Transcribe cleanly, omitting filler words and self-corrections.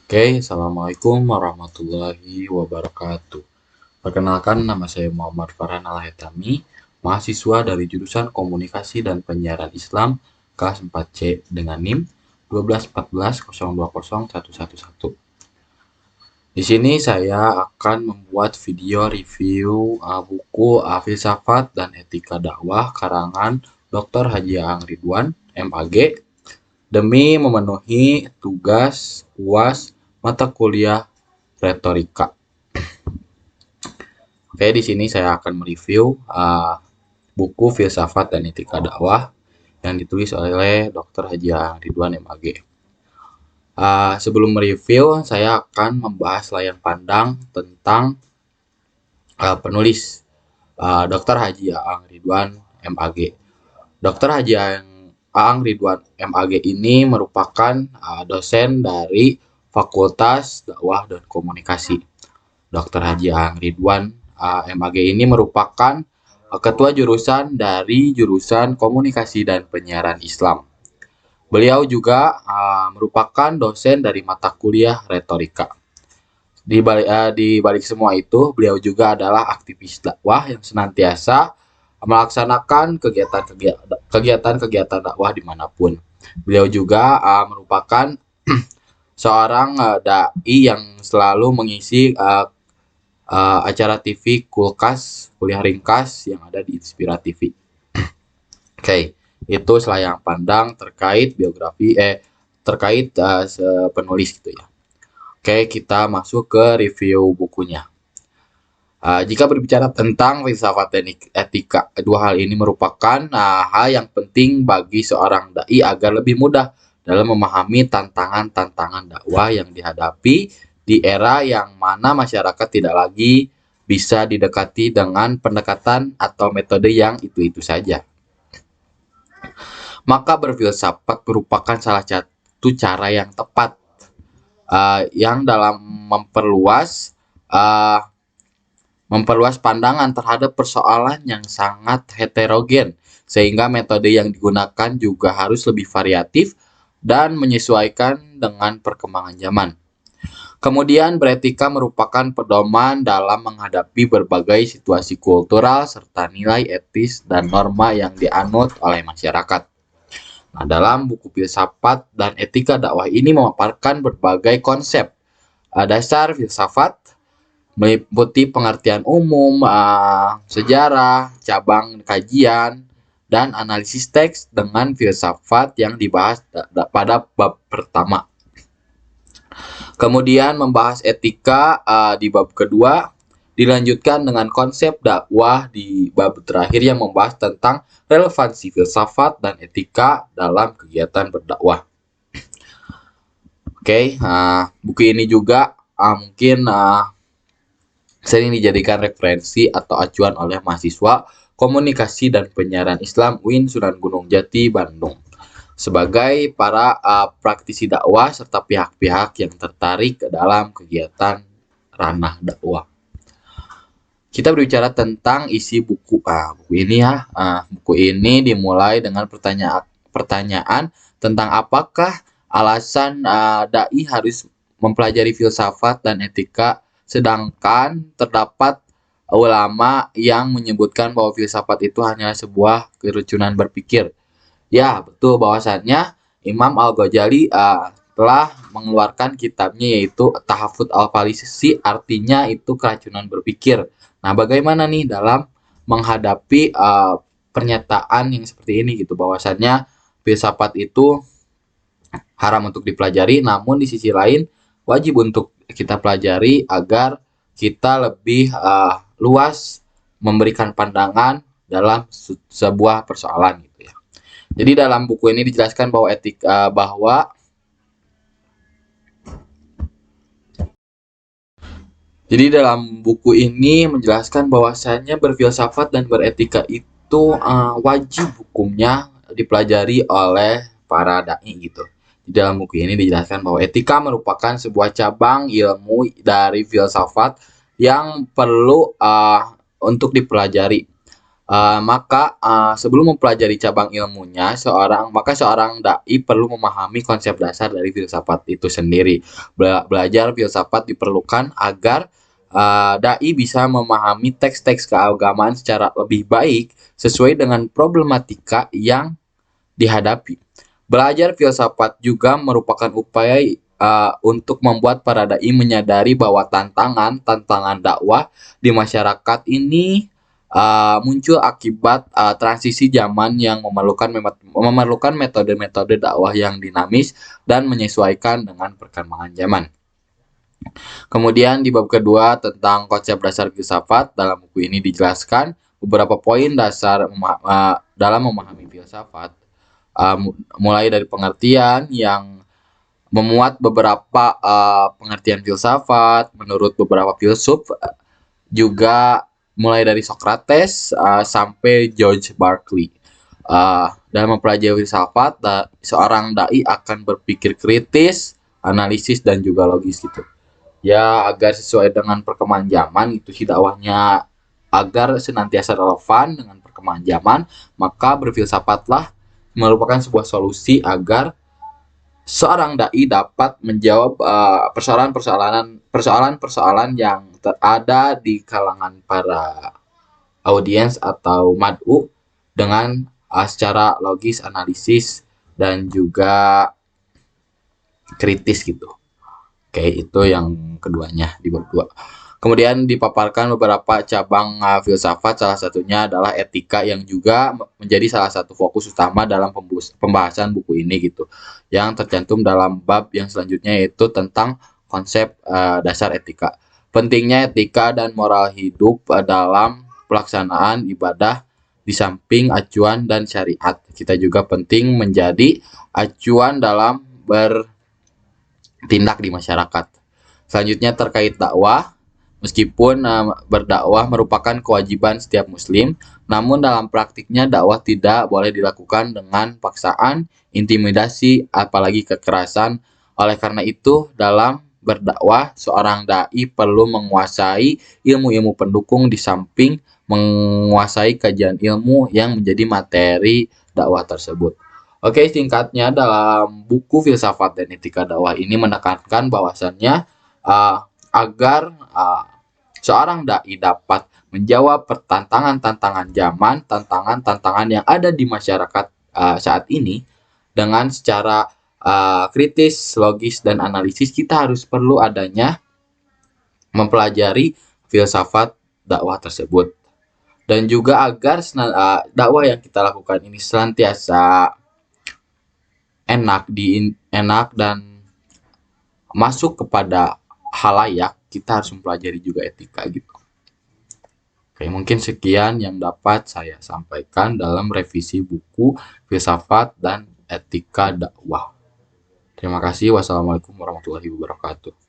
Oke, Assalamualaikum warahmatullahi wabarakatuh. Perkenalkan, nama saya Muhammad Farhan Al-Haitami, mahasiswa dari jurusan Komunikasi dan Penyiaran Islam kelas 4C dengan NIM 121402011. Di sini saya akan membuat video review buku Filsafat dan Etika Dakwah karangan Dr. Haji Aang Ridwan, MAG, demi memenuhi tugas UAS mata kuliah retorika. Oke, di sini saya akan mereview buku Filsafat dan Etika Dakwah yang ditulis oleh Dr. Haji Aang Ridwan, MAG. Sebelum mereview, saya akan membahas layang pandang tentang penulis Dr. Haji Aang Ridwan, MAG. Dr. Haji Aang Ridwan, MAG ini merupakan dosen dari Fakultas Dakwah dan Komunikasi. Dr. Haji Aang Ridwan, MAG ini merupakan ketua jurusan dari jurusan Komunikasi dan Penyiaran Islam. Beliau juga merupakan dosen dari mata kuliah retorika. Di balik semua itu, beliau juga adalah aktivis dakwah yang senantiasa melaksanakan kegiatan-kegiatan dakwah dimanapun. Beliau juga merupakan seorang dai yang selalu mengisi acara TV Kulkas, Kuliah Ringkas yang ada di Inspira TV. Oke, itu selayang pandang terkait biografi terkait penulis gitu ya. Oke, kita masuk ke review bukunya. Jika berbicara tentang filsafat dan etika, dua hal ini merupakan hal yang penting bagi seorang dai agar lebih mudah dalam memahami tantangan-tantangan dakwah yang dihadapi di era yang mana masyarakat tidak lagi bisa didekati dengan pendekatan atau metode yang itu-itu saja. Maka berfilsafat merupakan salah satu cara yang tepat yang dalam memperluas pandangan terhadap persoalan yang sangat heterogen, sehingga metode yang digunakan juga harus lebih variatif dan menyesuaikan dengan perkembangan zaman. Kemudian beretika merupakan pedoman dalam menghadapi berbagai situasi kultural serta nilai etis dan norma yang dianut oleh masyarakat. Nah, dalam buku Filsafat dan Etika Dakwah ini memaparkan berbagai konsep dasar filsafat, meliputi pengertian umum, sejarah, cabang kajian, dan analisis teks dengan filsafat yang dibahas pada bab pertama. Kemudian membahas etika di bab kedua, dilanjutkan dengan konsep dakwah di bab terakhir yang membahas tentang relevansi filsafat dan etika dalam kegiatan berdakwah. Oke, buku ini juga mungkin sering dijadikan referensi atau acuan oleh mahasiswa Komunikasi dan Penyiaran Islam UIN Sunan Gunung Jati, Bandung, sebagai para praktisi dakwah serta pihak-pihak yang tertarik ke dalam kegiatan ranah dakwah. Kita berbicara tentang isi buku. Buku ini buku ini dimulai dengan pertanyaan tentang apakah alasan dai harus mempelajari filsafat dan etika, sedangkan terdapat ulama yang menyebutkan bahwa filsafat itu hanya sebuah keracunan berpikir. Ya, betul bahwasannya Imam Al-Ghazali telah mengeluarkan kitabnya yaitu Tahafut Al-Falisi, artinya itu keracunan berpikir. Nah, bagaimana nih dalam menghadapi pernyataan yang seperti ini gitu, bahwasannya filsafat itu haram untuk dipelajari, namun di sisi lain wajib untuk kita pelajari agar kita lebih luas memberikan pandangan dalam sebuah persoalan gitu ya. Jadi dalam buku ini dijelaskan bahwa Jadi dalam buku ini menjelaskan bahwasannya berfilsafat dan beretika itu wajib hukumnya dipelajari oleh para dai gitu. Di dalam buku ini dijelaskan bahwa etika merupakan sebuah cabang ilmu dari filsafat yang perlu untuk dipelajari. Sebelum mempelajari cabang ilmunya, seorang dai perlu memahami konsep dasar dari filsafat itu sendiri. Belajar filsafat diperlukan agar dai bisa memahami teks-teks keagamaan secara lebih baik sesuai dengan problematika yang dihadapi. Belajar filsafat juga merupakan upaya untuk membuat para dai menyadari bahwa tantangan dakwah di masyarakat ini muncul akibat transisi zaman yang memerlukan metode-metode dakwah yang dinamis dan menyesuaikan dengan perkembangan zaman. Kemudian di bab kedua tentang konsep dasar filsafat, dalam buku ini dijelaskan beberapa poin dasar dalam memahami filsafat, mulai dari pengertian yang memuat beberapa pengertian filsafat menurut beberapa filsuf, juga mulai dari Socrates sampai George Berkeley. Dalam mempelajari filsafat, seorang dai akan berpikir kritis, analisis, dan juga logis gitu. Ya, agar sesuai dengan perkembangan zaman itu sih dakwahnya, agar senantiasa relevan dengan perkembangan zaman, maka berfilsafatlah merupakan sebuah solusi agar seorang dai dapat menjawab persoalan-persoalan yang ada di kalangan para audiens atau mad'u dengan secara logis, analisis, dan juga kritis gitu. Oke, itu yang keduanya di bab 2. Kemudian dipaparkan beberapa cabang filsafat, salah satunya adalah etika yang juga menjadi salah satu fokus utama dalam pembahasan buku ini gitu. Yang tercantum dalam bab yang selanjutnya yaitu tentang konsep dasar etika. Pentingnya etika dan moral hidup dalam pelaksanaan ibadah di samping acuan dan syariat. Kita juga penting menjadi acuan dalam bertindak di masyarakat. Selanjutnya terkait dakwah, meskipun berdakwah merupakan kewajiban setiap muslim, namun dalam praktiknya dakwah tidak boleh dilakukan dengan paksaan, intimidasi, apalagi kekerasan. Oleh karena itu, dalam berdakwah, seorang dai perlu menguasai ilmu-ilmu pendukung di samping menguasai kajian ilmu yang menjadi materi dakwah tersebut. Oke, singkatnya dalam buku Filsafat dan Etika Dakwah ini menekankan bahwasannya agar seorang dai dapat menjawab tantangan-tantangan zaman, tantangan-tantangan yang ada di masyarakat saat ini dengan secara kritis, logis, dan analisis, kita harus perlu adanya mempelajari filsafat dakwah tersebut. Dan juga agar dakwah yang kita lakukan ini senantiasa enak dan masuk kepada halayak, kita harus mempelajari juga etika gitu. Oke, mungkin sekian yang dapat saya sampaikan dalam revisi buku Filsafat dan Etika Dakwah. Terima kasih. Wassalamualaikum warahmatullahi wabarakatuh.